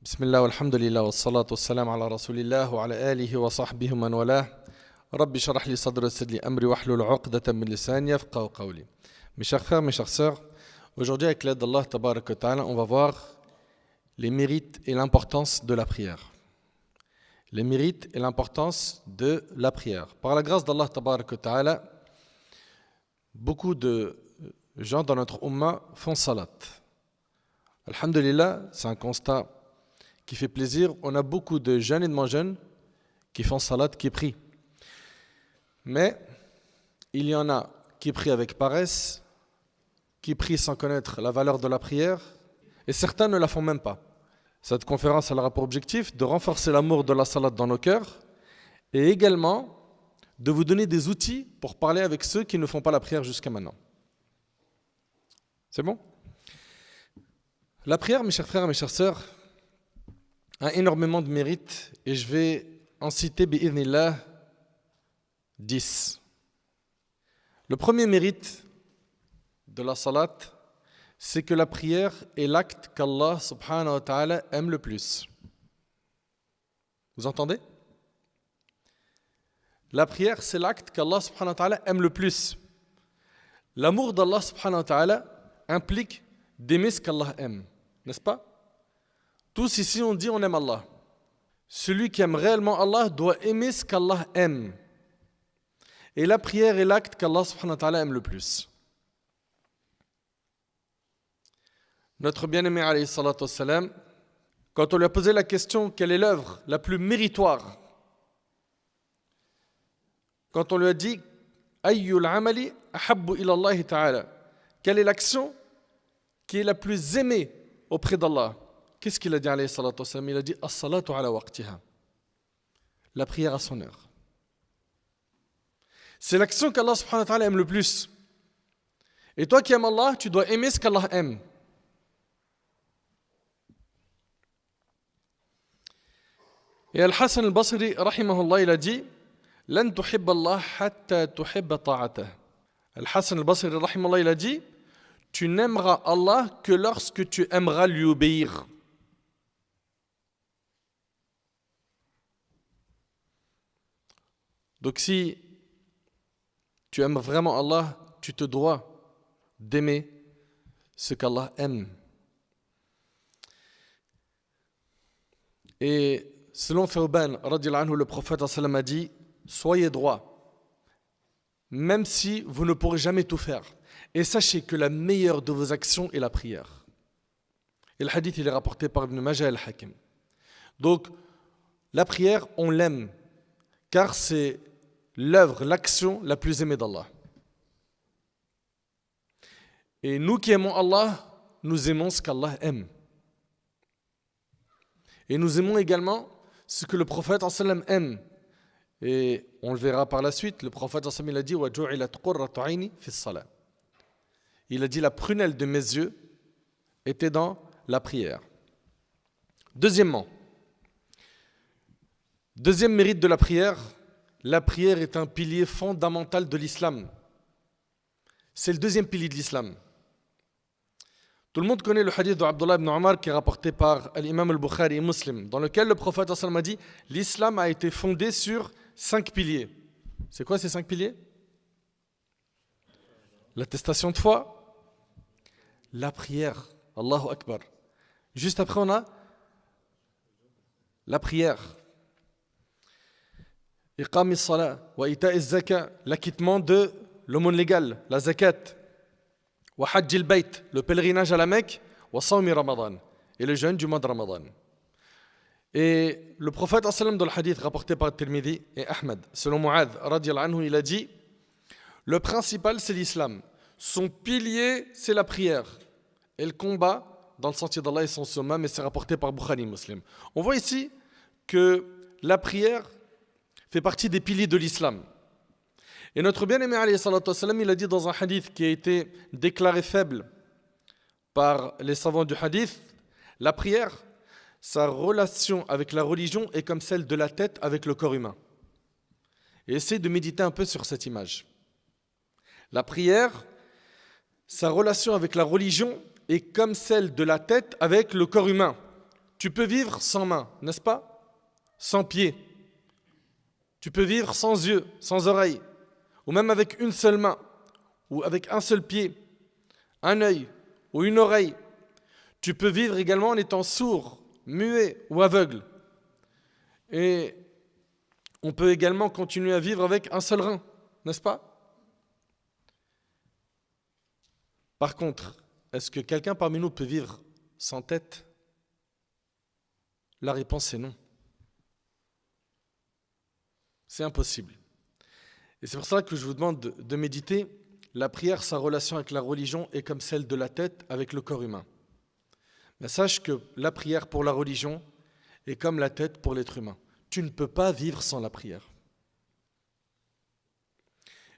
بسم الله والحمد لله والصلاة والسلام على رسول الله وعلى آله وصحبه ومن والاه. ربي اشرح لي صدري ويسر لي أمري واحلل عقدة من لساني يفقهوا قولي. Mes chers frères, mes chères sœurs, aujourd'hui avec l'aide d'Allah Tabarak wa Ta'ala, on va voir les mérites et l'importance de la prière. Les mérites et l'importance de la prière. Par la grâce d'Allah Tabarak wa Ta'ala, beaucoup de gens dans notre Ummah font salat. Alhamdulillah, c'est un constat qui fait plaisir. On a beaucoup de jeunes et de moins jeunes qui font salat, qui prient. Mais il y en a qui prient avec paresse, qui prient sans connaître la valeur de la prière, et certains ne la font même pas. Cette conférence elle aura pour objectif de renforcer l'amour de la salat dans nos cœurs et également de vous donner des outils pour parler avec ceux qui ne font pas la prière jusqu'à maintenant. C'est bon ? La prière, mes chers frères et mes chères sœurs, a énormément de mérites et je vais en citer bi'idhnillah 10. Le premier mérite de la salat, c'est que la prière est l'acte qu'Allah subhanahu wa ta'ala aime le plus. Vous entendez ? La prière, c'est l'acte qu'Allah subhanahu wa ta'ala aime le plus. L'amour d'Allah subhanahu wa ta'ala implique d'aimer ce qu'Allah aime, n'est-ce pas ? Tous ici on dit on aime Allah. Celui qui aime réellement Allah doit aimer ce qu'Allah aime. Et la prière est l'acte qu'Allah subhanahu wa ta'ala aime le plus. Notre bien-aimé alayhi salatu wassalam, quand on lui a posé la question quelle est l'œuvre la plus méritoire, quand on lui a dit ayyul amali ahabbu ila Allah ta'ala, quelle est l'action qui est la plus aimée auprès d'Allah, qu'est-ce qu'il a dit alayhi salatu wassalam? Il a dit as-salatu ala waqtiha, la prière à son heure. C'est l'action qu'Allah subhanahu wa ta'ala aime le plus. Et toi qui aimes Allah, tu dois aimer ce qu'Allah aime. Et Al-Hassan al-Basri, rahimahullah, il a dit Lan tuhibba Allah hatta tuhibba ta'atah. Al-Hassan al-Basri, rahimahullah, il a dit tu n'aimeras Allah que lorsque tu aimeras lui obéir. Donc si tu aimes vraiment Allah, tu te dois d'aimer ce qu'Allah aime. Et selon Thawban, le prophète a dit soyez droit, même si vous ne pourrez jamais tout faire. Et sachez que la meilleure de vos actions est la prière. Et le hadith il est rapporté par Ibn Majah al-Hakim. Donc la prière, on l'aime, car c'est l'œuvre, l'action la plus aimée d'Allah. Et nous qui aimons Allah, nous aimons ce qu'Allah aime. Et nous aimons également ce que le prophète sallam aime. Et on le verra par la suite, le prophète sallam il a dit وَجُعِلَتْ قُرَّةُ عَيْنِي فِي الصَّلَاةِ. Il a dit la prunelle de mes yeux était dans la prière. Deuxième mérite de la prière est un pilier fondamental de l'islam. C'est le deuxième pilier de l'islam. Tout le monde connaît le hadith d'Abdullah ibn Omar qui est rapporté par l'imam al-Bukhari et Muslim, dans lequel le prophète sallam a dit l'islam a été fondé sur 5 piliers. C'est quoi ces 5 piliers ? L'attestation de foi, la prière, Allahu Akbar. Juste après on a la prière. Iqam as-salat wa ita az-zakat, l'acquittement de l'aumône légale, la zakat. Wa hajj al-bayt, le pèlerinage à la Mecque, wa sawmi Ramadan, et le jeûne du mois de Ramadan. Et le prophète sallam dans le hadith rapporté par Tirmidhi et Ahmed, selon Mu'adh radiyallahu anhu, il a dit le principal c'est l'islam, son pilier c'est la prière et le combat dans le sentier d'Allah et son sommet, mais c'est rapporté par Bukhari et Muslim. On voit ici que la prière fait partie des piliers de l'islam. Et notre bien-aimé alayhi salatu wassalam, il a dit dans un hadith qui a été déclaré faible par les savants du hadith, la prière, sa relation avec la religion est comme celle de la tête avec le corps humain. Et essayez de méditer un peu sur cette image. La prière, sa relation avec la religion est comme celle de la tête avec le corps humain. Tu peux vivre sans main, n'est-ce pas? Sans pied. Tu peux vivre sans yeux, sans oreilles, ou même avec une seule main, ou avec un seul pied, un œil ou une oreille. Tu peux vivre également en étant sourd, muet ou aveugle. Et on peut également continuer à vivre avec un seul rein, n'est-ce pas? Par contre, est-ce que quelqu'un parmi nous peut vivre sans tête? La réponse est non. C'est impossible. Et c'est pour ça que je vous demande de méditer. La prière, sa relation avec la religion est comme celle de la tête avec le corps humain. Mais sache que la prière pour la religion est comme la tête pour l'être humain. Tu ne peux pas vivre sans la prière.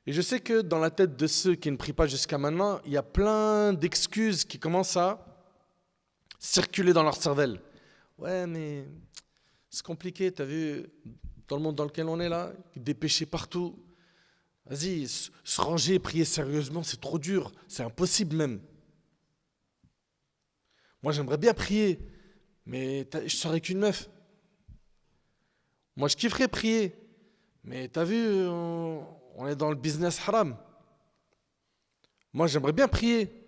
Et je sais que dans la tête de ceux qui ne prient pas jusqu'à maintenant, il y a plein d'excuses qui commencent à circuler dans leur cervelle. Ouais, mais c'est compliqué, t'as vu, dans le monde dans lequel on est là, des péchés partout. Vas-y, se ranger et prier sérieusement, c'est trop dur, c'est impossible même. Moi, j'aimerais bien prier, mais je serais qu'une meuf. Moi, je kifferais prier, mais t'as vu, on est dans le business haram. Moi, j'aimerais bien prier,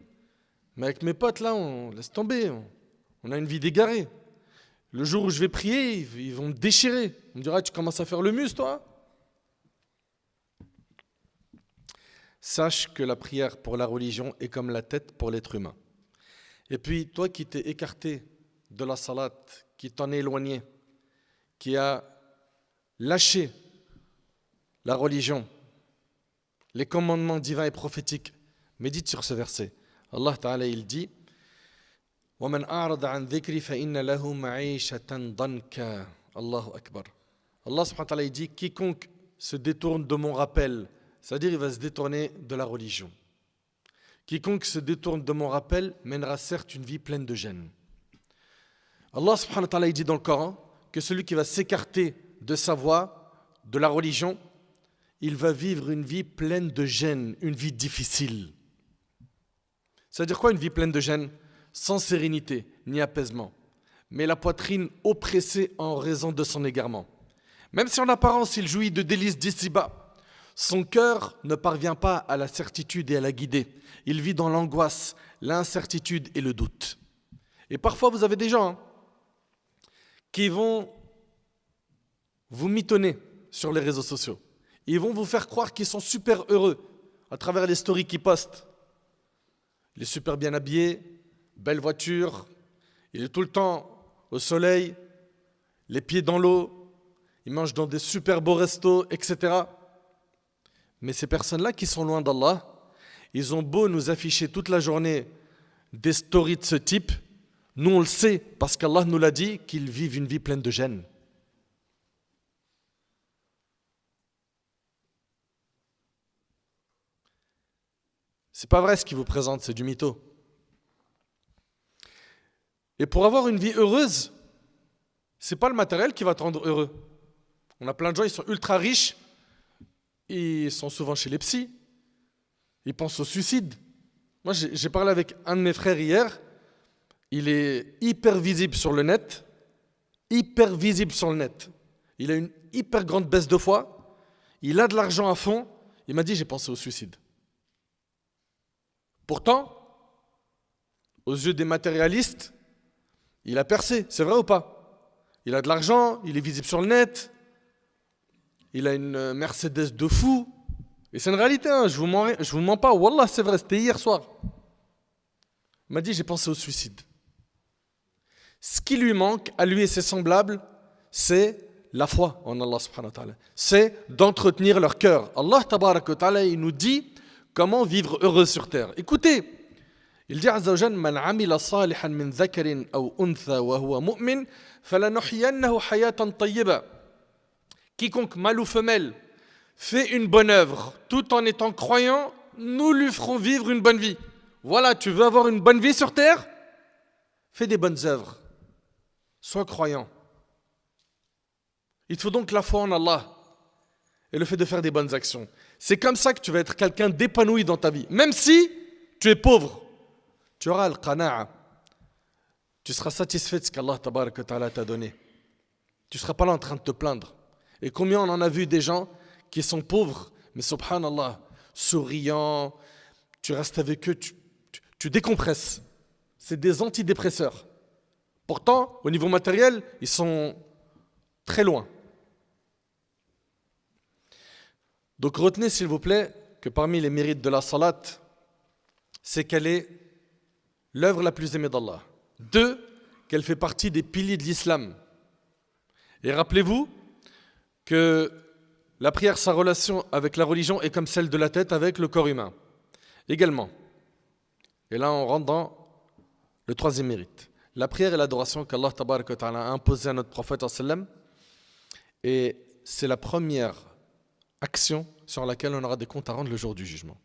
mais avec mes potes là, on laisse tomber, on a une vie d'égaré. Le jour où je vais prier, ils vont me déchirer. On me dira, tu commences à faire le mus, toi? Sache que la prière pour la religion est comme la tête pour l'être humain. Et puis, toi qui t'es écarté de la salat, qui t'en est éloigné, qui a lâché la religion, les commandements divins et prophétiques, médite sur ce verset. Allah Ta'ala, il dit وَمَنْ أَعْرَضَ عَنْ ذِكْرِ فَإِنَّ لَهُ مَعِيشَةً ضَنْكًا Allahu Akbar. Allah subhanahu wa ta'ala, il dit quiconque se détourne de mon rappel, c'est-à-dire il va se détourner de la religion. Quiconque se détourne de mon rappel mènera certes une vie pleine de gêne. Allah subhanahu wa ta'ala, il dit dans le Coran que celui qui va s'écarter de sa voie, de la religion, il va vivre une vie pleine de gêne, une vie difficile. C'est-à-dire quoi une vie pleine de gêne? Sans sérénité ni apaisement, mais la poitrine oppressée en raison de son égarement. Même si en apparence il jouit de délices d'ici-bas, son cœur ne parvient pas à la certitude et à la guider. Il vit dans l'angoisse, l'incertitude et le doute. Et parfois vous avez des gens qui vont vous mitonner sur les réseaux sociaux. Ils vont vous faire croire qu'ils sont super heureux à travers les stories qu'ils postent. Il est super bien habillé, belle voiture, il est tout le temps au soleil, les pieds dans l'eau, il mange dans des super beaux restos, etc. Mais ces personnes-là qui sont loin d'Allah, ils ont beau nous afficher toute la journée des stories de ce type, nous on le sait parce qu'Allah nous l'a dit qu'ils vivent une vie pleine de gêne. C'est pas vrai ce qu'ils vous présentent, c'est du mytho. Et pour avoir une vie heureuse, c'est pas le matériel qui va te rendre heureux. On a plein de gens, ils sont ultra riches, ils sont souvent chez les psys, ils pensent au suicide. Moi, j'ai parlé avec un de mes frères hier, il est hyper visible sur le net, il a une hyper grande baisse de foi, il a de l'argent à fond, il m'a dit j'ai pensé au suicide. Pourtant, aux yeux des matérialistes, il a percé, c'est vrai ou pas? Il a de l'argent, il est visible sur le net, il a une Mercedes de fou, et c'est une réalité, hein, je vous mens pas, wallah c'est vrai, c'était hier soir. Il m'a dit j'ai pensé au suicide. Ce qui lui manque, à lui et ses semblables, c'est la foi en Allah subhanahu wa ta'ala. C'est d'entretenir leur cœur. Allah tabarak wa ta'ala, il nous dit comment vivre heureux sur terre. Écoutez, il dit Azza wa Jalla man amila salihan min dhakarin aw untha wa huwa mu'min falanuhyiyannahu hayatan tayyiba. Quiconque mâle ou femelle fait une bonne œuvre tout en étant croyant, nous lui ferons vivre une bonne vie. Voilà, tu veux avoir une bonne vie sur terre? Fais des bonnes œuvres. Sois croyant. Il te faut donc la foi en Allah et le fait de faire des bonnes actions. C'est comme ça que tu vas être quelqu'un d'épanoui dans ta vie. Même si tu es pauvre, tu auras al-qana'a. Tu seras satisfait de ce qu'Allah tabarak wa ta'ala t'a donné. Tu ne seras pas là en train de te plaindre. Et combien on en a vu des gens qui sont pauvres, mais subhanallah, souriants, tu restes avec eux, tu décompresses. C'est des antidépresseurs. Pourtant, au niveau matériel, ils sont très loin. Donc retenez s'il vous plaît que parmi les mérites de la salat, c'est qu'elle est l'œuvre la plus aimée d'Allah. 2, qu'elle fait partie des piliers de l'islam. Et rappelez-vous que la prière, sa relation avec la religion est comme celle de la tête avec le corps humain. Également. Et là, on rentre dans le 3e mérite. La prière et l'adoration qu'Allah tabarak wa ta'ala a imposé à notre prophète sallam. Et c'est la première action sur laquelle on aura des comptes à rendre le jour du jugement.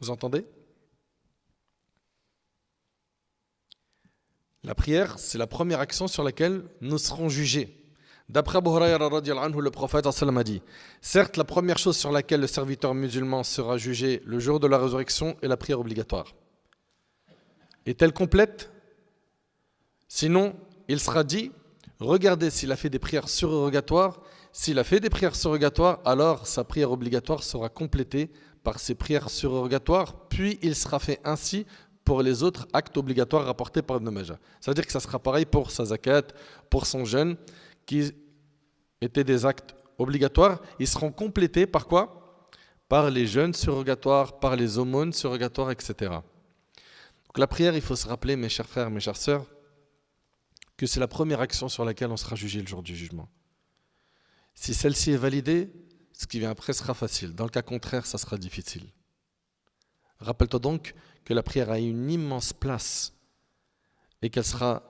Vous entendez ? La prière, c'est la première action sur laquelle nous serons jugés. D'après Abu Hurayra radiyallahu anhu, le prophète sallam a dit: certes, la première chose sur laquelle le serviteur musulman sera jugé le jour de la résurrection est la prière obligatoire. Est-elle complète ? Sinon, il sera dit: regardez s'il a fait des prières surrogatoires. S'il a fait des prières surrogatoires, alors sa prière obligatoire sera complétée par ses prières surrogatoires, puis il sera fait ainsi pour les autres actes obligatoires rapportés par Ibn Majah. C'est-à-dire que ça sera pareil pour sa zakat, pour son jeûne, qui étaient des actes obligatoires. Ils seront complétés par quoi ? Par les jeûnes surrogatoires, par les aumônes surrogatoires, etc. Donc la prière, il faut se rappeler, mes chers frères, mes chères sœurs, que c'est la première action sur laquelle on sera jugé le jour du jugement. Si celle-ci est validée, ce qui vient après sera facile. Dans le cas contraire, ça sera difficile. Rappelle-toi donc que la prière a une immense place et qu'elle sera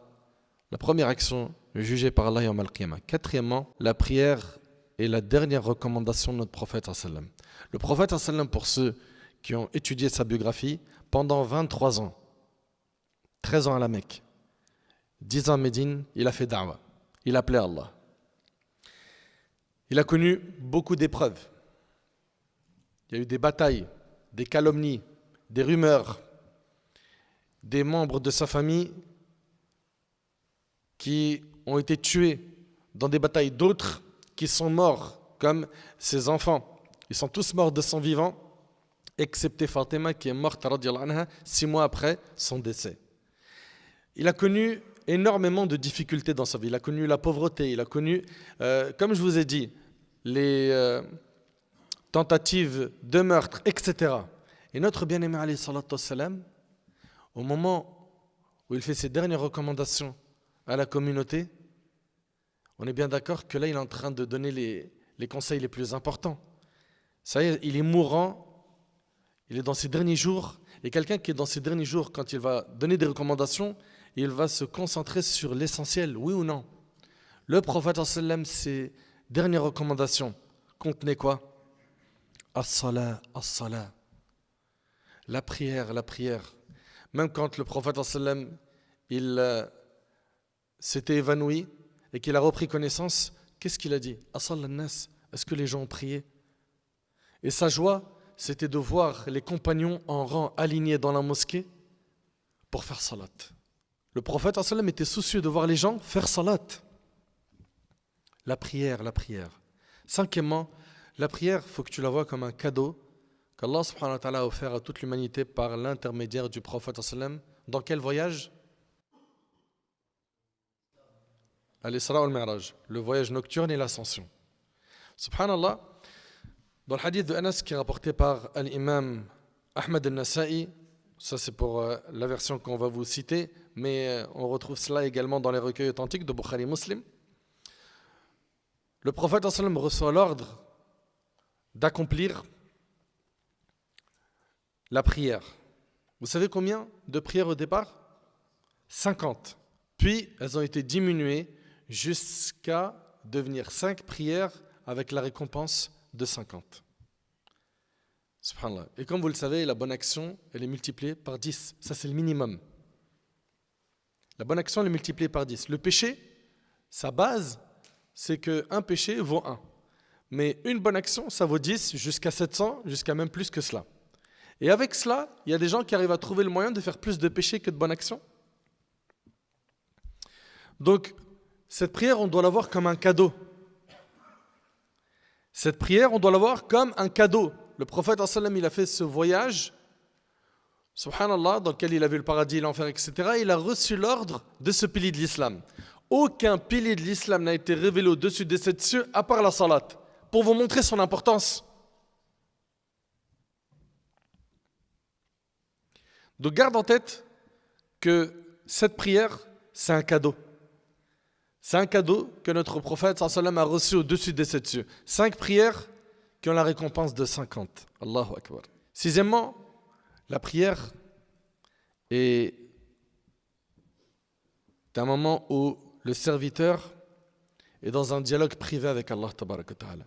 la première action jugée par Allah yawm al-qiyamah. 4e, la prière est la dernière recommandation de notre prophète sallam. Le prophète sallam, pour ceux qui ont étudié sa biographie, pendant 23 ans, 13 ans à la Mecque, 10 ans à Médine, il a fait da'wa. Il appelait Allah. Il a connu beaucoup d'épreuves. Il y a eu des batailles, des calomnies, des rumeurs, des membres de sa famille qui ont été tués dans des batailles, d'autres qui sont morts, comme ses enfants. Ils sont tous morts de son vivant, excepté Fatima qui est morte radiyallahu anha 6 mois après son décès. Il a connu énormément de difficultés dans sa vie. Il a connu la pauvreté, il a connu, comme je vous ai dit, les tentatives de meurtre, etc. Et notre bien-aimé alayhi salatu wassalam, au moment où il fait ses dernières recommandations à la communauté, on est bien d'accord que là il est en train de donner les conseils les plus importants. Ça y est, il est mourant, il est dans ses derniers jours, et quelqu'un qui est dans ses derniers jours, quand il va donner des recommandations, il va se concentrer sur l'essentiel, oui ou non. Le prophète sallam, ses dernières recommandations contenaient quoi ? As-salat, as-salat. La prière, la prière. Même quand le prophète sallam, il s'était évanoui et qu'il a repris connaissance, qu'est-ce qu'il a dit ? As-salat nas, est-ce que les gens ont prié ? Et sa joie, c'était de voir les compagnons en rang alignés dans la mosquée pour faire salat. Le prophète sallam était soucieux de voir les gens faire salat. La prière, la prière. 5e, la prière, il faut que tu la vois comme un cadeau qu'Allah subhanahu wa ta'ala a offert à toute l'humanité par l'intermédiaire du prophète sallam. Dans quel voyage ? Al-Isra wal-Mi'raj, le voyage nocturne et l'ascension. Subhanallah, dans le hadith de Anas qui est rapporté par l'imam Ahmad al-Nasa'i, ça c'est pour la version qu'on va vous citer, mais on retrouve cela également dans les recueils authentiques de Bukhari Muslim. Le prophète sallam reçoit l'ordre d'accomplir la prière. Vous savez combien de prières au départ ? 50. Puis elles ont été diminuées jusqu'à devenir 5 prières avec la récompense de 50. Subhanallah. Et comme vous le savez, la bonne action, elle est multipliée par 10. Ça, c'est le minimum. La bonne action, elle est multipliée par 10. Le péché, sa base, c'est qu'un péché vaut 1. Mais une bonne action, ça vaut 10, jusqu'à 700, jusqu'à même plus que cela. Et avec cela, il y a des gens qui arrivent à trouver le moyen de faire plus de péchés que de bonnes actions. Donc, cette prière, on doit la voir comme un cadeau. Cette prière, on doit la voir comme un cadeau. Le prophète, il a fait ce voyage, subhanallah, dans lequel il a vu le paradis, l'enfer, etc. Il a reçu l'ordre de ce pilier de l'islam. Aucun pilier de l'islam n'a été révélé au-dessus des 7 cieux, à part la salat, pour vous montrer son importance. Donc garde en tête que cette prière, c'est un cadeau. C'est un cadeau que notre prophète sallam a reçu au-dessus des 7 cieux. 5 prières qui ont la récompense de 50. Allahu Akbar. Sixièmement, la prière est un moment où le serviteur est dans un dialogue privé avec Allah tabarak wa ta'ala.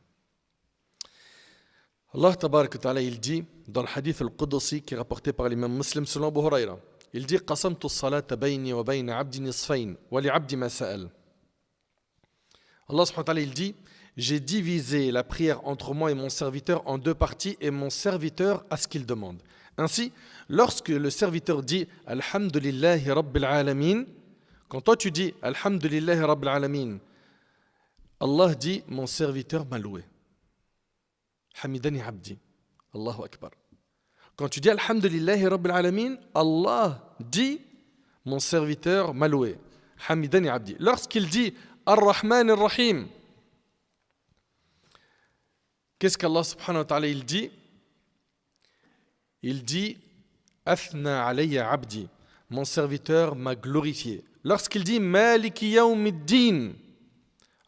Allah tabarak wa ta'ala, il dit dans le hadith al-Qudsi qui est rapporté par l'imam Muslim selon Abu Huraira, il dit qasamtu as-salata bayni wa bayna 'abdi nisfayn wa li 'abdi ma sa'al. Allah subhanahu wa ta'ala, il dit j'ai divisé la prière entre moi et mon serviteur en 2 parties et mon serviteur à ce qu'il demande. Ainsi, lorsque le serviteur dit Alhamdulillahi Rabbil Alamin, quand toi tu dis Alhamdulillahi Rabbil Alamin, Allah dit mon serviteur m'a loué. Hamidani Abdi. Allahu Akbar. Quand tu dis Alhamdulillahi Rabbil Alamin, Allah dit mon serviteur m'a loué. Hamidani Abdi. Lorsqu'il dit Ar-Rahman Ar-Rahim, qu'est-ce qu'Allah subhanahu wa ta'ala il dit? Il dit Athna alayya abdi, mon serviteur m'a glorifié. Lorsqu'il dit Maliki yawmiddin,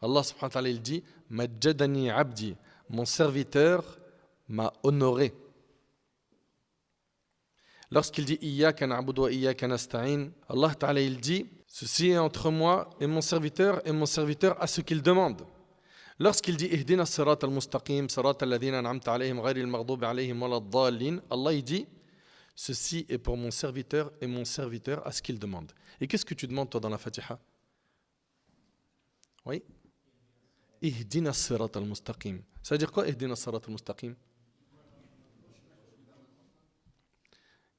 Allah subhanahu wa ta'ala il dit Majjadani abdi, mon serviteur m'a honoré. Lorsqu'il dit Iyyaka na'budu wa iyyaka nasta'in, Allah ta'ala il dit ceci est entre moi et mon serviteur à ce qu'il demande. Lorsqu'il dit Ihdina as-sirata al-mustaqim, sirata alladhina an'amta alayhim ghayri al-maghdubi alayhim wa lad-dallin, Allah il dit ceci est pour mon serviteur à ce qu'il demande. Et qu'est-ce que tu demandes toi dans la Fatiha? Oui. Ihdina as-sirata al-mustaqim. Ça veut dire quoi Ihdina as-sirata al-mustaqim?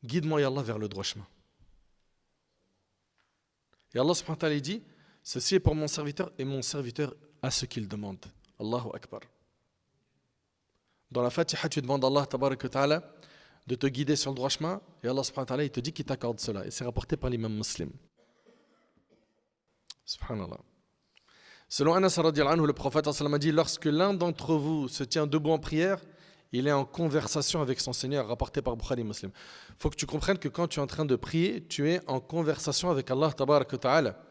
Guide-moi ya Allah vers le droit chemin. Et Allah subhanahu wa ta'ala dit ceci est pour mon serviteur à ce qu'il demande. Allahu Akbar. Dans la Fatiha, tu demandes à Allah tabarak wa ta'ala de te guider sur le droit chemin et Allah subhanahu wa ta'ala il te dit qu'il t'accorde cela. Et c'est rapporté par l'imam Muslim. Subhanallah. Selon Anas radiyallahu anhu, le prophète a dit lorsque l'un d'entre vous se tient debout en prière, il est en conversation avec son Seigneur, rapporté par Bukhari Muslim. Il faut que tu comprennes que quand tu es en train de prier, tu es en conversation avec Allah tabarak wa ta'ala.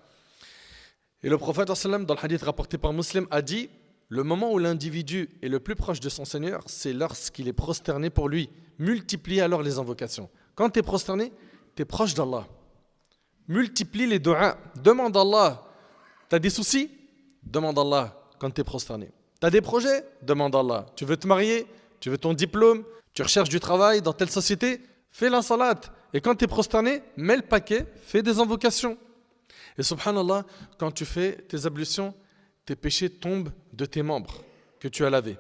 Et le prophète dans le hadith rapporté par Muslim a dit le moment où l'individu est le plus proche de son Seigneur, c'est lorsqu'il est prosterné pour lui. Multiplie alors les invocations. Quand tu es prosterné, tu es proche d'Allah. Multiplie les du'a. Demande à Allah. Tu as des soucis? Demande à Allah quand tu es prosterné. Tu as des projets? Demande à Allah. Tu veux te marier? Tu veux ton diplôme? Tu recherches du travail dans telle société? Fais la salat. Et quand tu es prosterné, mets le paquet, fais des invocations. Et subhanallah, quand tu fais tes ablutions, tes péchés tombent de tes membres que tu as lavés.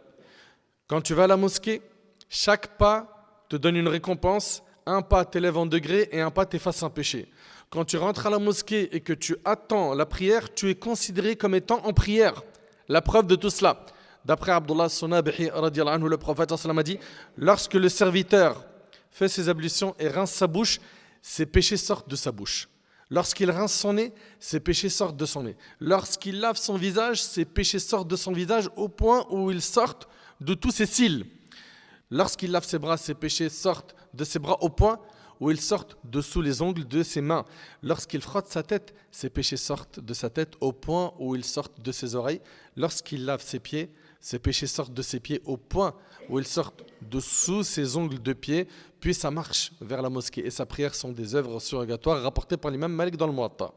Quand tu vas à la mosquée, chaque pas te donne une récompense. Un pas t'élève en degré et un pas t'efface un péché. Quand tu rentres à la mosquée et que tu attends la prière, tu es considéré comme étant en prière. La preuve de tout cela, d'après Abdullah Sunabihi radiyallahu anhu, le prophète a dit lorsque le serviteur fait ses ablutions et rince sa bouche, ses péchés sortent de sa bouche. Lorsqu'il rince son nez, ses péchés sortent de son nez. Lorsqu'il lave son visage, ses péchés sortent de son visage au point où ils sortent de tous ses cils. Lorsqu'il lave ses bras, ses péchés sortent de ses bras au point où ils sortent dessous les ongles de ses mains. Lorsqu'il frotte sa tête, ses péchés sortent de sa tête au point où ils sortent de ses oreilles. Lorsqu'il lave ses pieds, ses péchés sortent de ses pieds au point où ils sortent dessous ses ongles de pied. Puis sa marche vers la mosquée et sa prière sont des œuvres surrogatoires rapportées par l'imam Malik dans le Muwatta.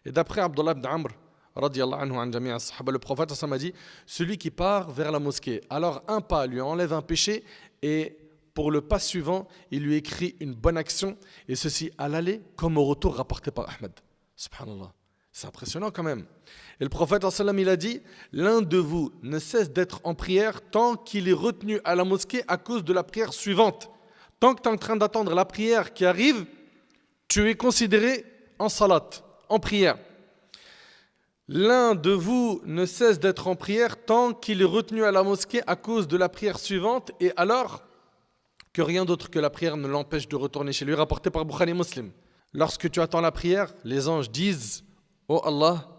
Et d'après Abdullah ibn Amr, radiyallahu anhu an jami'a as-sahaba, le prophète a dit celui qui part vers la mosquée, alors un pas lui enlève un péché et pour le pas suivant, il lui écrit une bonne action et ceci à l'aller comme au retour rapporté par Ahmed. Subhanallah. C'est impressionnant quand même. Et le prophète il a dit l'un de vous ne cesse d'être en prière tant qu'il est retenu à la mosquée à cause de la prière suivante. Tant que tu es en train d'attendre la prière qui arrive, tu es considéré en salat, en prière. L'un de vous ne cesse d'être en prière tant qu'il est retenu à la mosquée à cause de la prière suivante et alors que rien d'autre que la prière ne l'empêche de retourner chez lui, rapporté par Bukhari Muslim. Lorsque tu attends la prière, les anges disent « Oh Allah,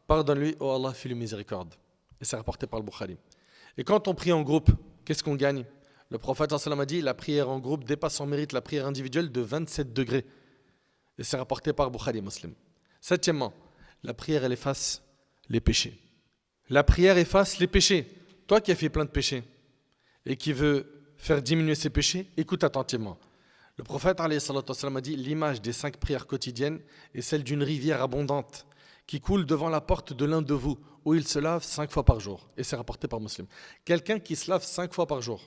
pardonne-lui, oh Allah, fais-lui miséricorde ». Et c'est rapporté par le Bukhari. Et quand on prie en groupe, qu'est-ce qu'on gagne? Le prophète sallam a dit la prière en groupe dépasse en mérite la prière individuelle de 27 degrés. Et c'est rapporté par Bukhari Muslim. Septièmement, la prière elle efface les péchés. La prière efface les péchés. Toi qui as fait plein de péchés et qui veux faire diminuer ses péchés, écoute attentivement. Le prophète alayhi salatu wassalam a dit l'image des 5 prières quotidiennes est celle d'une rivière abondante qui coule devant la porte de l'un de vous où il se lave 5 fois par jour. Et c'est rapporté par Muslim. Quelqu'un qui se lave 5 fois par jour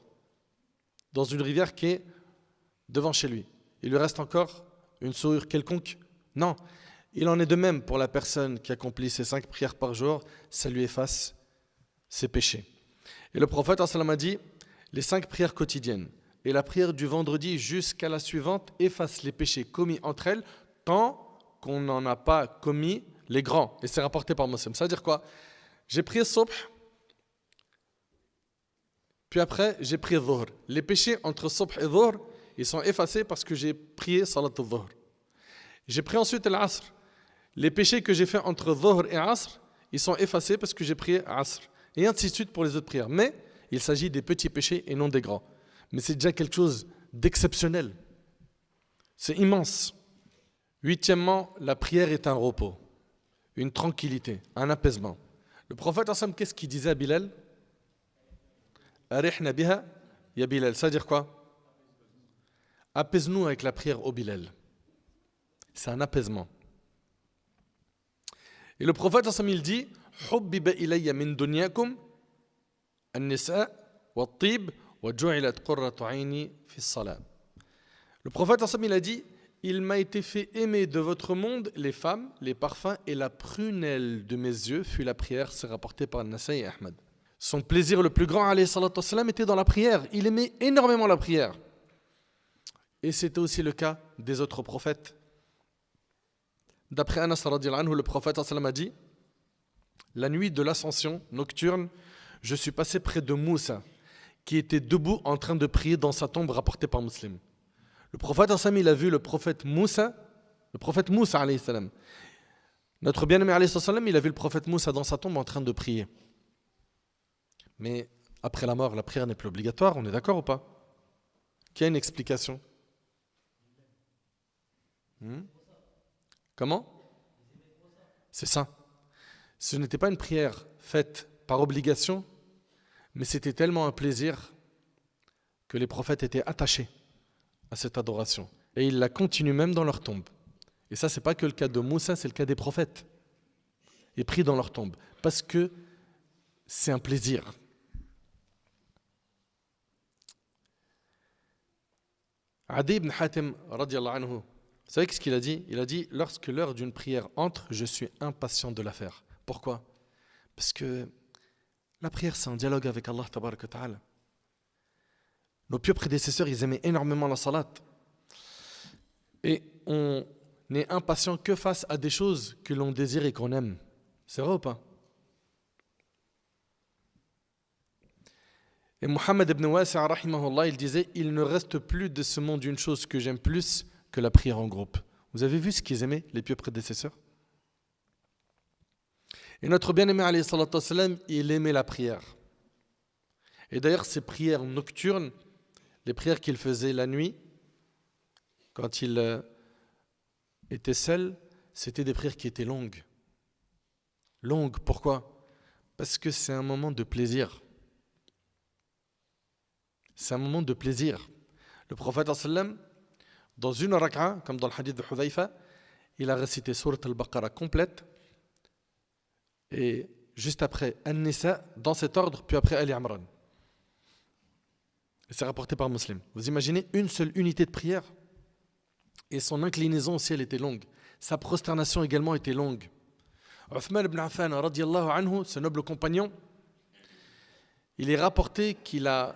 dans une rivière qui est devant chez lui, il lui reste encore une souillure quelconque? Non. Il en est de même pour la personne qui accomplit ces 5 prières par jour, ça lui efface ses péchés. Et le prophète a dit les 5 prières quotidiennes et la prière du vendredi jusqu'à la suivante effacent les péchés commis entre elles tant qu'on n'en a pas commis les grands. Et c'est rapporté par Muslim. Ça veut dire quoi? J'ai prié Subh, puis après j'ai prié Dhuhr. Les péchés entre Subh et Dhuhr, ils sont effacés parce que j'ai prié Salat al-Dhuhr. J'ai prié ensuite l'Asr. Les péchés que j'ai fait entre Dhuhr et Asr, ils sont effacés parce que j'ai prié Asr. Et ainsi de suite pour les autres prières. Mais il s'agit des petits péchés et non des grands. Mais c'est déjà quelque chose d'exceptionnel. C'est immense. Huitièmement, la prière est un repos, une tranquillité, un apaisement. Le prophète, qu'est-ce qu'il disait à Bilal? Arihna biha ya Bilal. Ça veut dire quoi? Apaise-nous avec la prière au Bilal. C'est un apaisement. Et le prophète, il dit Hubbiba ilayya min dunyakum an-nisa wa-t-tib wa ju'ilat qurratu 'ayni fi as-salat. Le prophète, il a dit il m'a été fait aimer de votre monde les femmes, les parfums et la prunelle de mes yeux fut la prière. C'est rapporté par Nasaï et Ahmad. Son plaisir le plus grand, alayhi salatu wassalam, était dans la prière. Il aimait énormément la prière. Et c'était aussi le cas des autres prophètes. D'après Anas radhiyallahu anhu, le prophète a dit la nuit de l'ascension nocturne, je suis passé près de Moussa, qui était debout en train de prier dans sa tombe, rapporté par Muslim. Le prophète il a vu le prophète Moussa alayhi salam. Notre bien-aimé alayhi salam, il a vu le prophète Moussa dans sa tombe en train de prier. Mais après la mort, la prière n'est plus obligatoire, on est d'accord ou pas? Qui a une explication? Comment? C'est ça. Ce n'était pas une prière faite par obligation, mais c'était tellement un plaisir que les prophètes étaient attachés à cette adoration. Et ils la continuent même dans leur tombe. Et ça, ce n'est pas que le cas de Moussa, c'est le cas des prophètes. Ils prient dans leur tombe. Parce que c'est un plaisir. Adi ibn Hatim, radiyallahu anhu, vous savez ce qu'il a dit? Il a dit, lorsque l'heure d'une prière entre, je suis impatient de la faire. Pourquoi? Parce que la prière, c'est un dialogue avec Allah tabaraka wa ta'ala. Nos pieux prédécesseurs, ils aimaient énormément la salat. Et on n'est impatient que face à des choses que l'on désire et qu'on aime. C'est vrai ou pas? Et Muhammad ibn Wasi', rahimahullah, il disait il ne reste plus de ce monde une chose que j'aime plus que la prière en groupe. Vous avez vu ce qu'ils aimaient, les pieux prédécesseurs? Et notre bien-aimé, alayhi salatu wassalam, il aimait la prière. Et d'ailleurs, ces prières nocturnes, les prières qu'il faisait la nuit, quand il était seul, c'était des prières qui étaient longues. Longues, pourquoi? Parce que c'est un moment de plaisir. C'est un moment de plaisir. Le prophète, dans une raka'a, comme dans le hadith de Hudhayfa, il a récité Surat al-Baqarah complète, et juste après An-Nisa, dans cet ordre, puis après Ali Imran. Et c'est rapporté par Muslim. Vous imaginez une seule unité de prière? Et son inclinaison au ciel était longue. Sa prosternation également était longue. Uthman ibn Affan, radiyallahu anhu, ce noble compagnon, il est rapporté qu'il a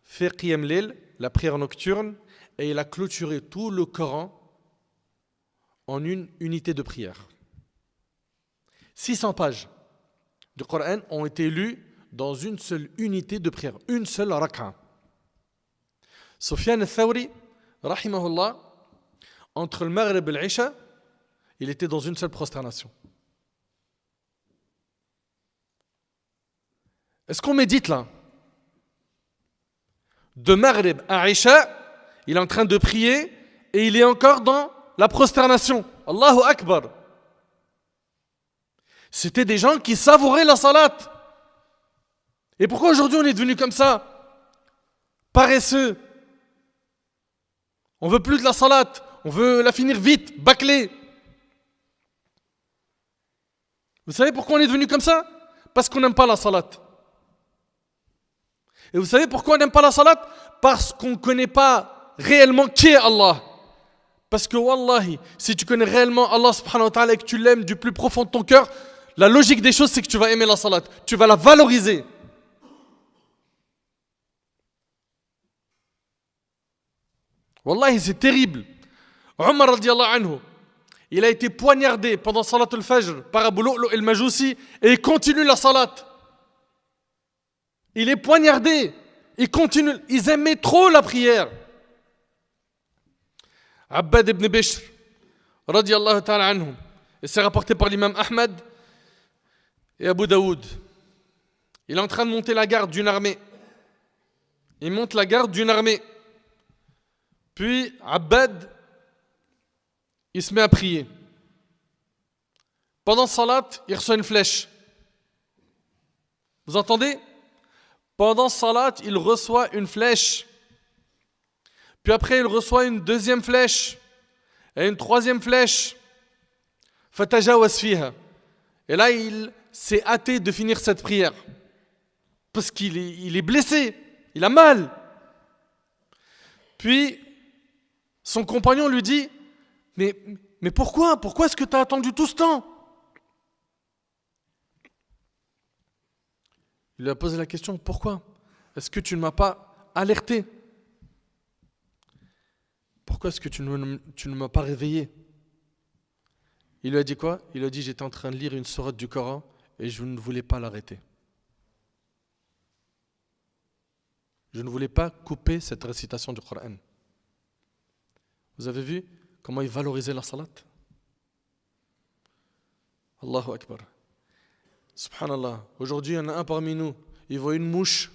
fait Qiyam Layl, la prière nocturne, et il a clôturé tout le Coran en une unité de prière. 600 pages du Coran ont été lues dans une seule unité de prière, une seule rak'a. Sufyan al-Thawri, rahimahullah, entre le Maghrib et l'Isha, il était dans une seule prosternation. Est-ce qu'on médite là? De Maghrib à Isha, il est en train de prier et il est encore dans la prosternation. Allahu Akbar. C'était des gens qui savouraient la salat. Et pourquoi aujourd'hui on est devenu comme ça? Paresseux. On veut plus de la salat. On veut la finir vite, bâclée. Vous savez pourquoi on est devenu comme ça? Parce qu'on n'aime pas la salat. Et vous savez pourquoi on n'aime pas la salat? Parce qu'on ne connaît pas réellement qui est Allah. Parce que wallahi, si tu connais réellement Allah subhanahu wa ta'ala et que tu l'aimes du plus profond de ton cœur, la logique des choses c'est que tu vas aimer la salat. Tu vas la valoriser. Wallahi, c'est terrible. Omar radiallahu anhu, il a été poignardé pendant salat al-fajr par Abu Lu'lu' al-Majusi et il continue la salat. Il est poignardé. Il continue. Ils aimaient trop la prière. Abbad ibn Bishr, radiallahu ta'ala anhu, et c'est rapporté par l'imam Ahmad et Abu Daoud. Il est en train de monter la garde d'une armée. Il monte la garde d'une armée. Puis Abbad, il se met à prier. Pendant salat, il reçoit une flèche. Vous entendez? Pendant salat, il reçoit une flèche. Puis après, il reçoit une deuxième flèche. Et une troisième flèche. Fatajawaz fiha. Et là, il s'est hâté de finir cette prière. Parce qu'il est blessé. Il a mal. Puis, son compagnon lui dit, mais pourquoi? Pourquoi est-ce que tu as attendu tout ce temps? Il lui a posé la question, pourquoi? Est-ce que tu ne m'as pas alerté? Pourquoi est-ce que tu ne m'as pas réveillé? Il lui a dit quoi? Il lui a dit, j'étais en train de lire une sourate du Coran et je ne voulais pas l'arrêter. Je ne voulais pas couper cette récitation du Coran. Vous avez vu comment il valorisait la salat? Allahu Akbar. Subhanallah. Aujourd'hui, il y en a un parmi nous, il voit une mouche,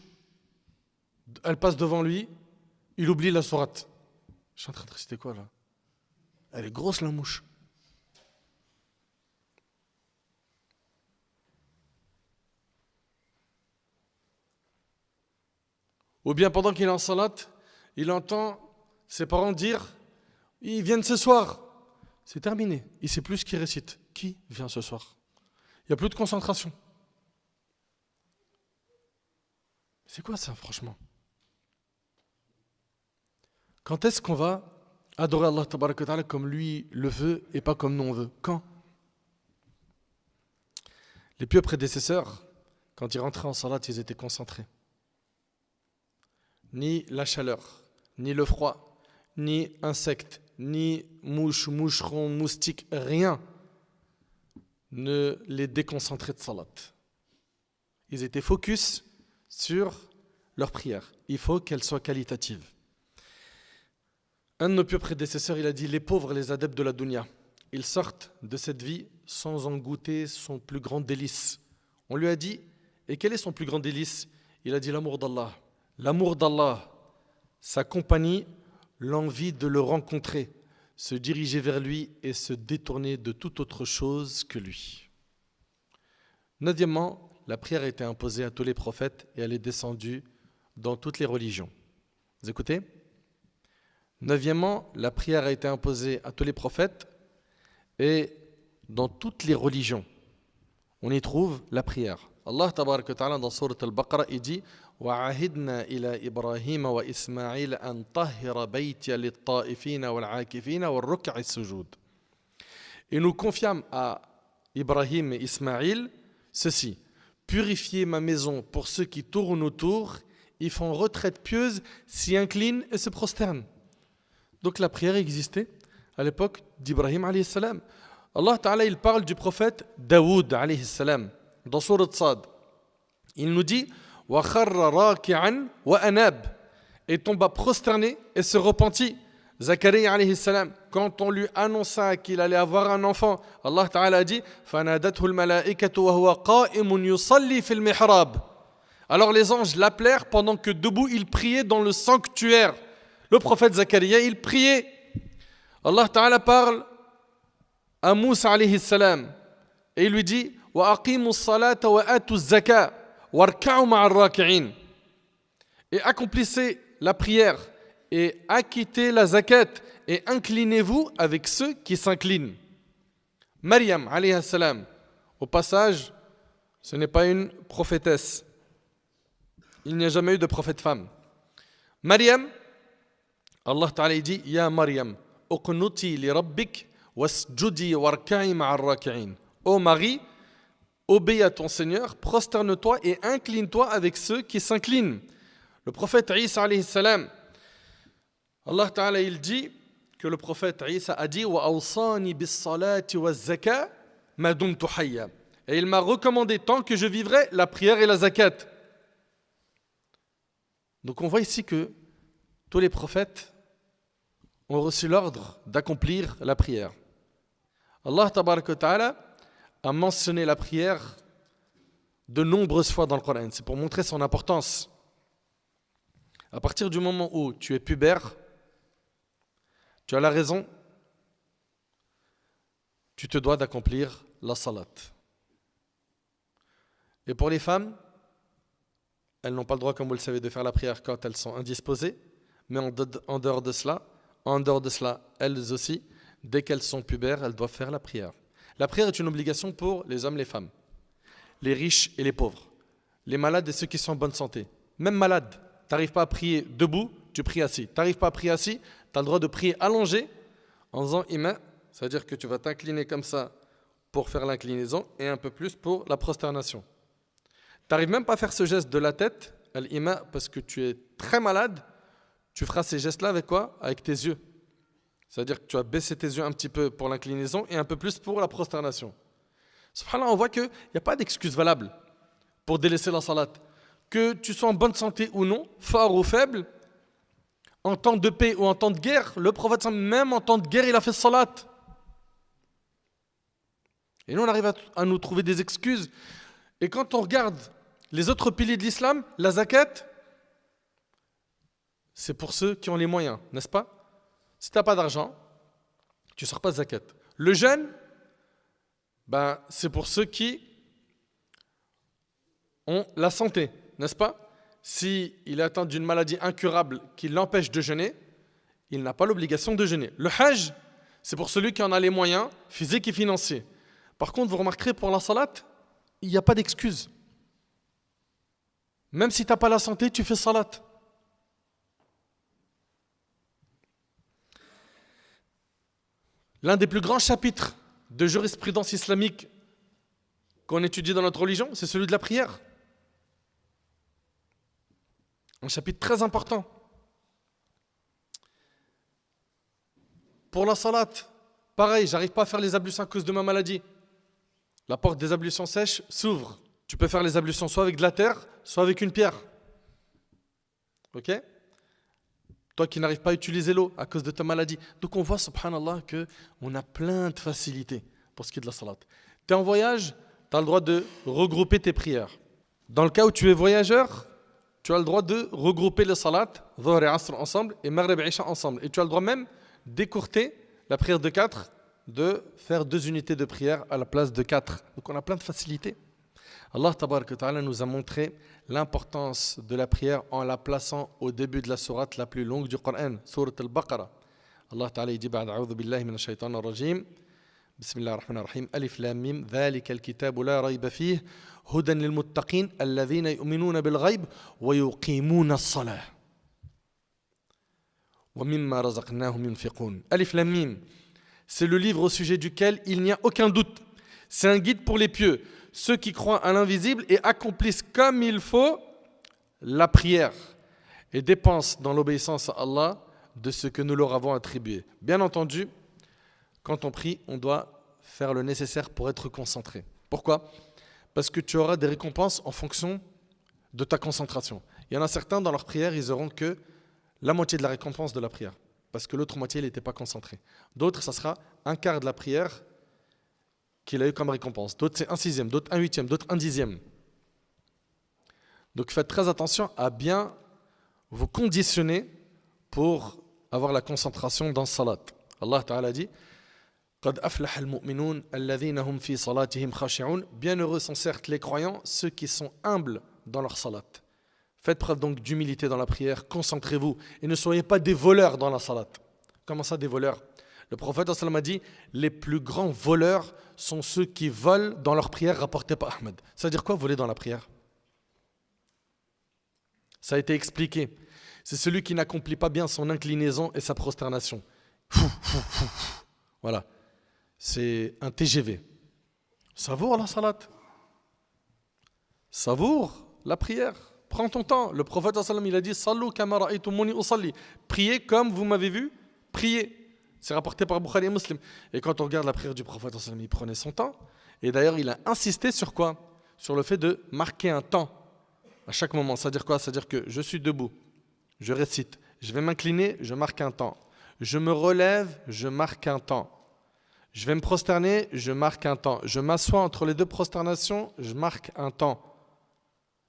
elle passe devant lui, il oublie la sourate. Je suis en train de réciter quoi là? Elle est grosse la mouche. Ou bien pendant qu'il est en salat, il entend ses parents dire, ils viennent ce soir. C'est terminé. Il ne sait plus ce qu'il récite. Qui vient ce soir? Il n'y a plus de concentration. C'est quoi ça, franchement? Quand est-ce qu'on va adorer Allah tabaraka wa ta'ala comme lui le veut et pas comme nous on veut? Quand? Les pieux prédécesseurs, quand ils rentraient en salat, ils étaient concentrés. Ni la chaleur, ni le froid, ni insectes, ni mouches, moucherons, moustiques, rien ne les déconcentrait de salat. Ils étaient focus sur leur prière. Il faut qu'elle soit qualitative. Un de nos pieux prédécesseurs, il a dit, les pauvres, les adeptes de la dunya, ils sortent de cette vie sans en goûter son plus grand délice. On lui a dit, et quel est son plus grand délice? Il a dit l'amour d'Allah. L'amour d'Allah, sa compagnie, l'envie de le rencontrer, se diriger vers lui et se détourner de toute autre chose que lui. Neuvièmement, la prière a été imposée à tous les prophètes et elle est descendue dans toutes les religions. Vous écoutez? Neuvièmement, la prière a été imposée à tous les prophètes et dans toutes les religions, on y trouve la prière. Allah tabaraka wa ta'ala dans Surat al-Baqarah, il dit وَعَهِدْنَا إِلَى إِبْرَاهِيمَ وَإِسْمَاعِيلَ أَنْ طَهِّرَ بَيْتِيَ لِلطَّائِفِينَ وَالْعَاكِفِينَ وَالرُّكَّعِ السُّجُودِ. Et nous confiâmes à Ibrahim et Ismaïl ceci: purifiez ma maison pour ceux qui tournent autour, ils font retraite pieuse, s'y inclinent et se prosternent. Donc la prière existait à l'époque d'Ibrahim alayhi salam. Allah Ta'ala, il parle du prophète Daoud, alayhi salam, dans Surat Sad. Il nous dit « Wa kharra raki'an wa anab » et tomba prosterné et se repentit. Zacharia, alayhi salam, quand on lui annonça qu'il allait avoir un enfant, Allah Ta'ala a dit « Fanadathu al-malaikatu wa huwa qa'imun yusalli fil mihrab » Alors les anges l'appelèrent pendant que debout il priait dans le sanctuaire. Le prophète Zacharia, il priait. Allah Ta'ala parle à Moussa alayhi salam et il lui dit wa aqimus salata wa atuz zaka warka'u ma'ar raki'in et accomplissez la prière et acquittez la zakat et inclinez-vous avec ceux qui s'inclinent. Maryam alayhi salam, au passage, ce n'est pas une prophétesse. Il n'y a jamais eu de prophète femme. Maryam, Allah Ta'ala dit ya Maryam uqnuti li rabbik wasjudi warka'i ma'ar raki'in. Ô Marie, obéis à ton Seigneur, prosterne-toi et incline-toi avec ceux qui s'inclinent. Le prophète Isa alayhi salam, Allah Ta'ala il dit que le prophète Isa a dit wa awsani bis salati waz zaka ma dumtu hayya. Et il m'a recommandé tant que je vivrai la prière et la zakat. Donc on voit ici que tous les prophètes ont reçu l'ordre d'accomplir la prière. Allah Tabaraka Ta'ala a mentionné la prière de nombreuses fois dans le Coran. C'est pour montrer son importance. À partir du moment où tu es pubère, tu as la raison, tu te dois d'accomplir la salat. Et pour les femmes, elles n'ont pas le droit, comme vous le savez, de faire la prière quand elles sont indisposées, mais en dehors de cela, elles aussi, dès qu'elles sont pubères, elles doivent faire la prière. La prière est une obligation pour les hommes et les femmes, les riches et les pauvres, les malades et ceux qui sont en bonne santé. Même malade, tu n'arrives pas à prier debout, tu pries assis. Tu n'arrives pas à prier assis, tu as le droit de prier allongé en faisant imam, c'est-à-dire que tu vas t'incliner comme ça pour faire l'inclinaison et un peu plus pour la prosternation. Tu n'arrives même pas à faire ce geste de la tête, al-ima, parce que tu es très malade, tu feras ces gestes-là avec quoi? Avec tes yeux. C'est-à-dire que tu vas baisser tes yeux un petit peu pour l'inclinaison et un peu plus pour la prosternation. Subhanallah, on voit qu'il n'y a pas d'excuse valable pour délaisser la salat. Que tu sois en bonne santé ou non, fort ou faible, en temps de paix ou en temps de guerre, le prophète, même en temps de guerre, il a fait salat. Et nous, on arrive à nous trouver des excuses. Et quand on regarde les autres piliers de l'islam, la zakat, c'est pour ceux qui ont les moyens, n'est-ce pas? Si tu n'as pas d'argent, tu ne sors pas de zakat. Le jeûne, c'est pour ceux qui ont la santé, n'est-ce pas? S'il est atteint d'une maladie incurable qui l'empêche de jeûner, il n'a pas l'obligation de jeûner. Le hajj, c'est pour celui qui en a les moyens physiques et financiers. Par contre, vous remarquerez, pour la salat, il n'y a pas d'excuse. Même si tu n'as pas la santé, tu fais salat. L'un des plus grands chapitres de jurisprudence islamique qu'on étudie dans notre religion, c'est celui de la prière. Un chapitre très important. Pour la salat, pareil, j'arrive pas à faire les ablutions à cause de ma maladie. La porte des ablutions sèches s'ouvre. Tu peux faire les ablutions soit avec de la terre, soit avec une pierre. Ok? Toi qui n'arrives pas à utiliser l'eau à cause de ta maladie. Donc on voit, subhanallah, qu'on a plein de facilités pour ce qui est de la salat. Tu es en voyage, tu as le droit de regrouper tes prières. Dans le cas où tu es voyageur, tu as le droit de regrouper les salats, Dhuhr et Asr ensemble, et Maghrib et Isha ensemble. Et tu as le droit même d'écourter la prière de 4, de faire 2 unités de prière à la place de 4. Donc on a plein de facilités. Allah Tabaraka Ta'ala nous a montré l'importance de la prière en la plaçant au début de la sourate la plus longue du Coran, sourate al-Baqarah. Allah Ta'ala dit ba'd a'udhu billahi minash shaitanir rajim. Bismillahir rahmanir rahim. Alif lam mim. Dhalika al-kitabu la rayba fihi hudan lil muttaqin alladhina yu'minuna bil ghayb wa yuqimuna as-salah. Wa mimma razaqnahum yunfiqun. Alif lam mim. C'est le livre au sujet duquel il n'y a aucun doute. C'est un guide pour les pieux, ceux qui croient à l'invisible et accomplissent comme il faut la prière et dépensent dans l'obéissance à Allah de ce que nous leur avons attribué. Bien entendu, quand on prie, on doit faire le nécessaire pour être concentré. Pourquoi? Parce que tu auras des récompenses en fonction de ta concentration. Il y en a certains dans leur prière, ils auront que la moitié de la récompense de la prière, parce que l'autre moitié, il n'était pas concentré. D'autres, ça sera un quart de la prière qu'il a eu comme récompense. D'autres, c'est un sixième, d'autres un huitième, d'autres un dixième. Donc faites très attention à bien vous conditionner pour avoir la concentration dans le salat. Allah Ta'ala dit قد أفلح المؤمنون الذين هم في صلاتهم خاشعون. Bienheureux sont certes les croyants, ceux qui sont humbles dans leur salat. Faites preuve donc d'humilité dans la prière, concentrez-vous et ne soyez pas des voleurs dans la salat. Comment ça, des voleurs? Le prophète a dit les plus grands voleurs sont ceux qui volent dans leur prière rapportée par Ahmed. Ça veut dire quoi, voler dans la prière? Ça a été expliqué. C'est celui qui n'accomplit pas bien son inclinaison et sa prosternation. Voilà. C'est un TGV. Savoure la salat. Savoure la prière. Prends ton temps. Le prophète il a dit Sallu kama ra'aytumuni usalli. Priez comme vous m'avez vu, priez. C'est rapporté par Bukhari et Muslim. Et quand on regarde la prière du prophète, il prenait son temps. Et d'ailleurs, il a insisté sur quoi? Sur le fait de marquer un temps à chaque moment. C'est-à-dire quoi? C'est-à-dire que je suis debout, je récite, je vais m'incliner, je marque un temps. Je me relève, je marque un temps. Je vais me prosterner, je marque un temps. Je m'assois entre les deux prosternations, je marque un temps.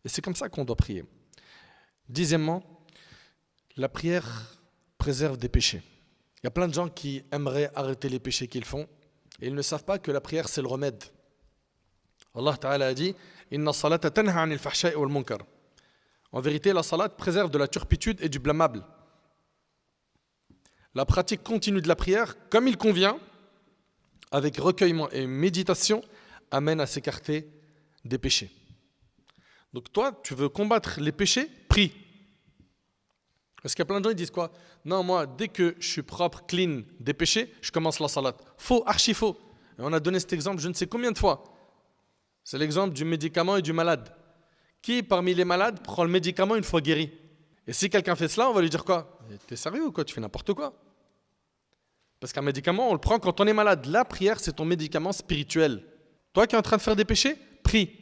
Et c'est comme ça qu'on doit prier. Dixièmement, la prière préserve des péchés. Il y a plein de gens qui aimeraient arrêter les péchés qu'ils font et ils ne savent pas que la prière c'est le remède. Allah Ta'ala a dit Inna salata tanha anil fahsha'i wal munkar. En vérité, la salat préserve de la turpitude et du blâmable. La pratique continue de la prière, comme il convient, avec recueillement et méditation, amène à s'écarter des péchés. Donc toi, tu veux combattre les péchés, prie. Parce qu'il y a plein de gens qui disent quoi? Non, moi, dès que je suis propre, clean des péchés, je commence la salat. Faux, archi faux. Et on a donné cet exemple je ne sais combien de fois. C'est l'exemple du médicament et du malade. Qui parmi les malades prend le médicament une fois guéri? Et si quelqu'un fait cela, on va lui dire quoi? T'es sérieux ou quoi? Tu fais n'importe quoi. Parce qu'un médicament, on le prend quand on est malade. La prière, c'est ton médicament spirituel. Toi qui es en train de faire des péchés, prie.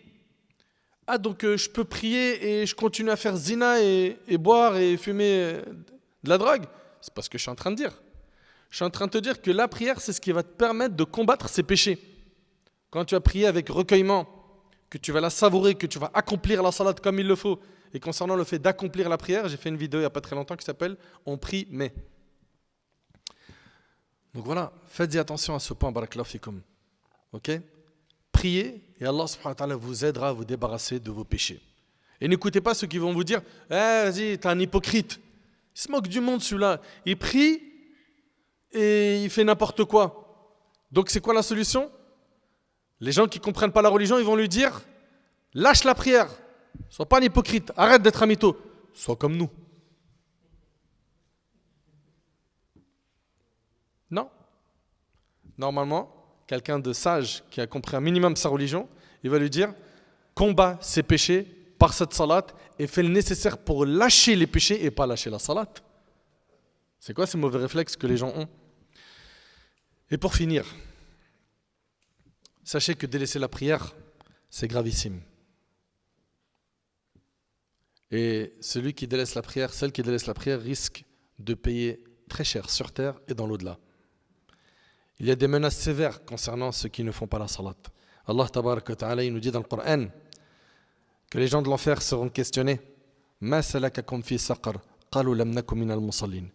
Ah, donc je peux prier et je continue à faire zina et boire et fumer de la drogue? C'est pas ce que je suis en train de dire. Je suis en train de te dire que la prière, c'est ce qui va te permettre de combattre ces péchés. Quand tu vas prier avec recueillement, que tu vas la savourer, que tu vas accomplir la salade comme il le faut. Et concernant le fait d'accomplir la prière, j'ai fait une vidéo il n'y a pas très longtemps qui s'appelle « On prie mais ». Donc voilà, faites attention à ce point, barakallahu fikum. Ok? Priez et Allah subhanahu wa ta'ala vous aidera à vous débarrasser de vos péchés. Et n'écoutez pas ceux qui vont vous dire « vas-y, t'es un hypocrite ». Il se moque du monde celui-là. Il prie et il fait n'importe quoi. Donc c'est quoi la solution? Les gens qui ne comprennent pas la religion, ils vont lui dire « Lâche la prière, sois pas un hypocrite, arrête d'être un mytho, sois comme nous ». Non. Normalement, quelqu'un de sage qui a compris un minimum sa religion, il va lui dire combat ses péchés par cette salat et fais le nécessaire pour lâcher les péchés et pas lâcher la salat. C'est quoi ces mauvais réflexes que les gens ont? Et pour finir, sachez que délaisser la prière, c'est gravissime. Et celui qui délaisse la prière, celle qui délaisse la prière risque de payer très cher sur terre et dans l'au-delà. Il y a des menaces sévères concernant ceux qui ne font pas la salat. Allah tabarak wa ta'ala il nous dit dans le Coran que les gens de l'enfer seront questionnés. Ma salakakum fi saqar qalu lam nakum minal musallin.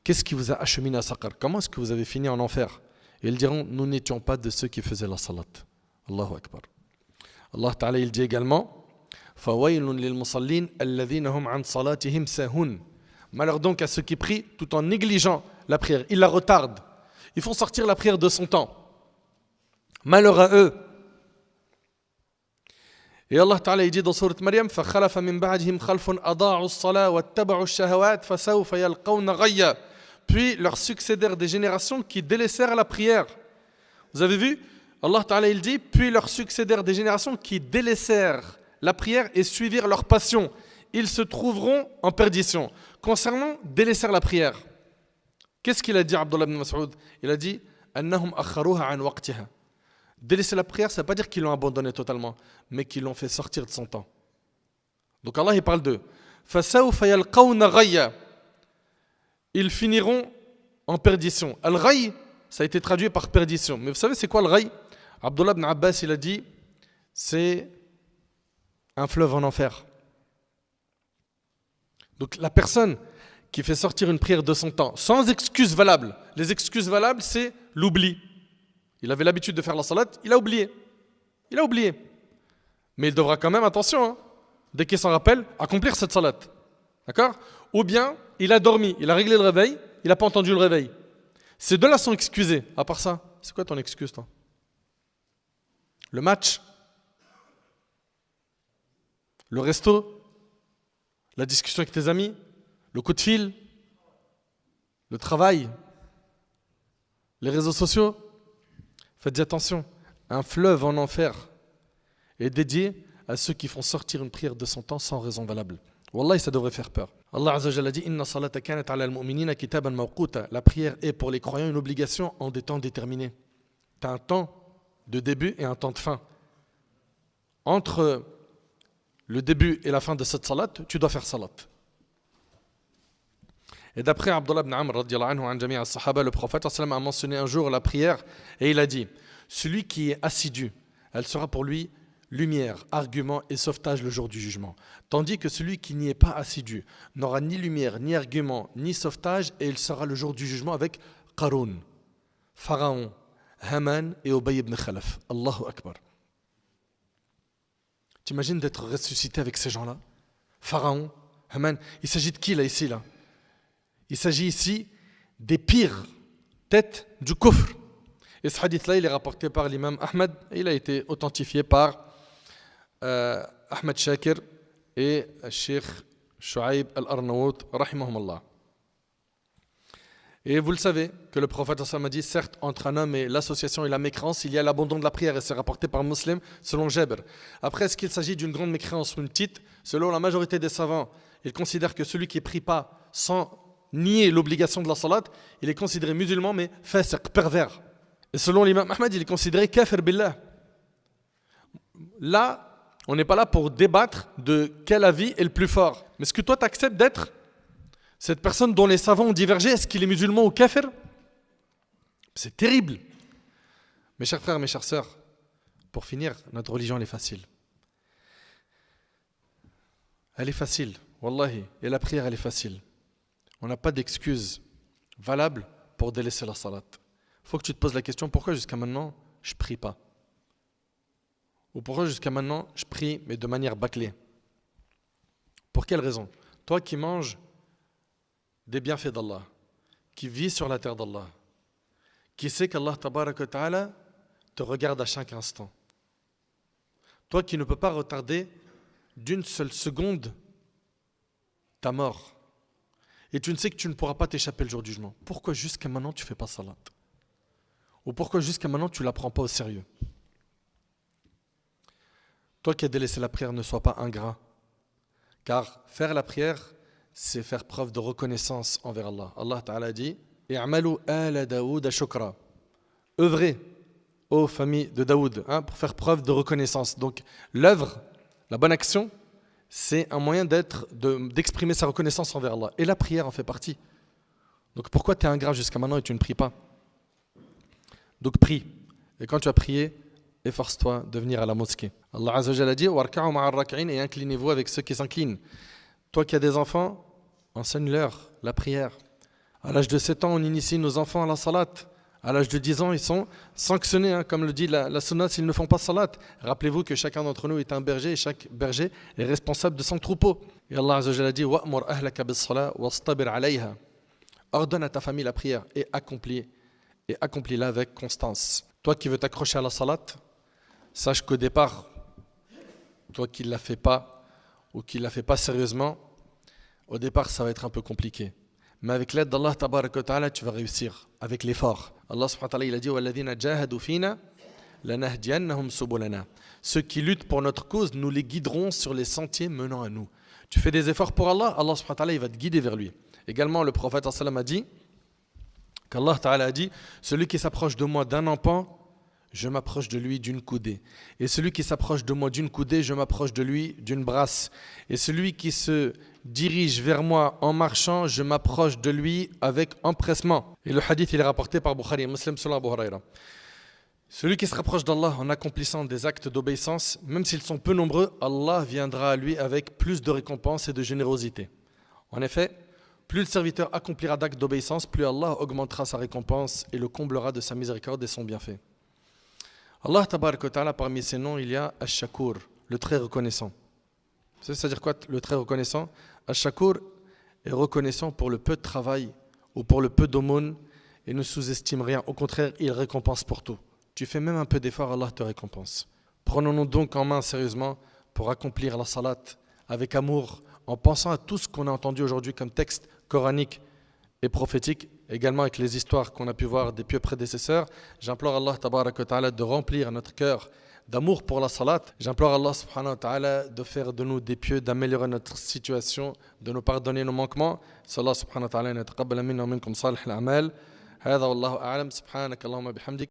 Qu'est-ce qui vous a acheminé à Saqar? Comment est-ce que vous avez fini en enfer? Et ils diront nous n'étions pas de ceux qui faisaient la salat. Allahu akbar. Allah ta'ala il dit également fawailun lil musallin alladhina hum an salatihim sahun. Malheur donc à ceux qui prient tout en négligeant la prière, ils la retardent. Ils font sortir la prière de son temps. Malheur à eux. Et Allah Ta'ala il dit dans sourate Maryam فَخَلَفَ مِن بَعْدِهِمْ خَلْفٌ أَضَاعُوا الصَّلَاةَ وَاتَّبَعُوا الشَّهَوَاتِ فَسَوْفَ يَلْقَوْنَ غَيًّا. Puis leur succédèrent des générations qui délaissèrent la prière. Vous avez vu? Allah Ta'ala il dit puis leur succédèrent des générations qui délaissèrent la prière et suivirent leur passion. Ils se trouveront en perdition. Concernant délaisser la prière, qu'est-ce qu'il a dit Abdullah ibn Mas'ud? Il a dit annahum akharuha an waqtiha. Délaisser la prière, ça ne veut pas dire qu'ils l'ont abandonné totalement, mais qu'ils l'ont fait sortir de son temps. Donc Allah il parle d'eux. فَسَوْفَ يَلْقَوْنَ غَيًّا. Ils finiront en perdition. Al-Ghayy, ça a été traduit par perdition. Mais vous savez c'est quoi le Ghayy? Abdullah ibn Abbas il a dit, c'est un fleuve en enfer. Donc la personne qui fait sortir une prière de son temps, sans excuse valable. Les excuses valables, c'est l'oubli. Il avait l'habitude de faire la salat, il a oublié. Il a oublié. Mais il devra quand même, attention, hein, dès qu'il s'en rappelle, accomplir cette salat. D'accord? Ou bien, il a dormi, il a réglé le réveil, il n'a pas entendu le réveil. Ces deux-là sont excusés. À part ça, c'est quoi ton excuse, toi? Le match? Le resto? La discussion avec tes amis? Le coup de fil? Le travail? Les réseaux sociaux? Faites attention, un fleuve en enfer est dédié à ceux qui font sortir une prière de son temps sans raison valable. Wallahi, ça devrait faire peur. Allah Azza wa Jalla dit Inna salata kanat ala al-mu'minina kitaban mawquta. La prière est pour les croyants une obligation en des temps déterminés. Tu as un temps de début et un temps de fin. Entre le début et la fin de cette salat, tu dois faire salat. Et d'après Abdullah ibn Amr, le prophète a mentionné un jour la prière et il a dit, celui qui est assidu, elle sera pour lui lumière, argument et sauvetage le jour du jugement. Tandis que celui qui n'y est pas assidu n'aura ni lumière, ni argument, ni sauvetage et il sera le jour du jugement avec Qarun, Pharaon, Haman et Ubay ibn Khalaf. Allahu Akbar. T'imagines d'être ressuscité avec ces gens-là? Pharaon, Haman, il s'agit de qui là ici là? Il s'agit ici des pires têtes du kufr. Et ce hadith-là, il est rapporté par l'imam Ahmed. Et il a été authentifié par Ahmed Shakir et Cheikh Shuaib al-Arnaout, rahimahumullah. Et vous le savez, que le prophète a dit, certes, entre un homme et l'association et la mécréance, il y a l'abandon de la prière, et c'est rapporté par Muslim, selon Jabr. Après, est-ce qu'il s'agit d'une grande mécréance ou une petite? Selon la majorité des savants, ils considèrent que celui qui ne prie pas sans nier l'obligation de la salat, il est considéré musulman, mais fasiq, pervers. Et selon l'imam Ahmed, il est considéré kafir billah. Là, on n'est pas là pour débattre de quel avis est le plus fort. Mais est-ce que toi, tu acceptes d'être cette personne dont les savants ont divergé? Est-ce qu'il est musulman ou kafir? C'est terrible. Mes chers frères, mes chères sœurs, pour finir, notre religion, elle est facile. Elle est facile, wallahi. Et la prière, elle est facile. On n'a pas d'excuse valable pour délaisser la salat. Il faut que tu te poses la question, pourquoi jusqu'à maintenant, je ne prie pas? Ou pourquoi jusqu'à maintenant, je prie, mais de manière bâclée? Pour quelle raison? Toi qui manges des bienfaits d'Allah, qui vis sur la terre d'Allah, qui sait qu'Allah tabaraka wa ta'ala te regarde à chaque instant. Toi qui ne peux pas retarder d'une seule seconde ta mort. Et tu ne sais que tu ne pourras pas t'échapper le jour du jugement. Pourquoi jusqu'à maintenant tu ne fais pas salat? Ou pourquoi jusqu'à maintenant tu ne la prends pas au sérieux? Toi qui as délaissé la prière, ne sois pas ingrat. Car faire la prière, c'est faire preuve de reconnaissance envers Allah. Allah Ta'ala dit « I'malu ala Daoud shukra » œuvrez aux familles de Daoud pour faire preuve de reconnaissance. Donc l'œuvre, la bonne action, c'est un moyen d'exprimer sa reconnaissance envers Allah. Et la prière en fait partie. Donc pourquoi tu es ingrat jusqu'à maintenant et tu ne pries pas? Donc prie. Et quand tu as prié, efforce-toi de venir à la mosquée. Allah Azza wa Jalla dit warka'u ma'ar rak'in, et inclinez-vous avec ceux qui s'inclinent. Toi qui as des enfants, enseigne-leur la prière. À l'âge de 7 ans, on initie nos enfants à la salat. À l'âge de 10 ans, ils sont sanctionnés, comme le dit la sunna, s'ils ne font pas salat. Rappelez-vous que chacun d'entre nous est un berger et chaque berger est responsable de son troupeau. Et Allah Azza wa Jalla dit wa'mur ahlaka bis-salat wastabir 'alayha. Ordonne à ta famille la prière et accomplis-la avec constance. Toi qui veux t'accrocher à la salat, sache qu'au départ, toi qui ne la fais pas ou qui ne la fais pas sérieusement, au départ ça va être un peu compliqué. Mais avec l'aide d'Allah tabaraka wa ta'ala, tu vas réussir avec l'effort. Allah subhanahu wa ta'ala, il a dit walladhina jahadu fina lanahdiyannahum subulana. Ceux qui luttent pour notre cause, nous les guiderons sur les sentiers menant à nous. Tu fais des efforts pour Allah, Allah subhanahu wa ta'ala, il va te guider vers lui. Également, le prophète sallallahu alayhi wa sallam a dit qu'Allah ta'ala a dit celui qui s'approche de moi d'un empan, je m'approche de lui d'une coudée. Et celui qui s'approche de moi d'une coudée, je m'approche de lui d'une brasse. Et celui qui se dirige vers moi en marchant, je m'approche de lui avec empressement. Et le hadith, il est rapporté par Bukhari et Muslim selon Abu Huraira. Celui qui se rapproche d'Allah en accomplissant des actes d'obéissance, même s'ils sont peu nombreux, Allah viendra à lui avec plus de récompenses et de générosité. En effet, plus le serviteur accomplira d'actes d'obéissance, plus Allah augmentera sa récompense et le comblera de sa miséricorde et son bienfait. Allah tabarak wa ta'ala, parmi ses noms, il y a Ash-Shakur, le très reconnaissant. Vous savez, c'est-à-dire quoi le très reconnaissant? Ash-Shakur est reconnaissant pour le peu de travail ou pour le peu d'aumône et ne sous-estime rien. Au contraire, il récompense pour tout. Tu fais même un peu d'effort, Allah te récompense. Prenons-nous donc en main sérieusement pour accomplir la salat avec amour, en pensant à tout ce qu'on a entendu aujourd'hui comme texte coranique et prophétique, également avec les histoires qu'on a pu voir des pieux prédécesseurs. J'implore Allah tabarak wa ta'ala de remplir notre cœur d'amour pour la salat. J'implore Allah subhanahu wa ta'ala de faire de nous des pieux, d'améliorer notre situation, de nous pardonner nos manquements. Allah subhanahu wa ta'ala yataqabbal minna wa minkum salih al-a'mal. هذا والله أعلم سبحانك اللهم بحمدك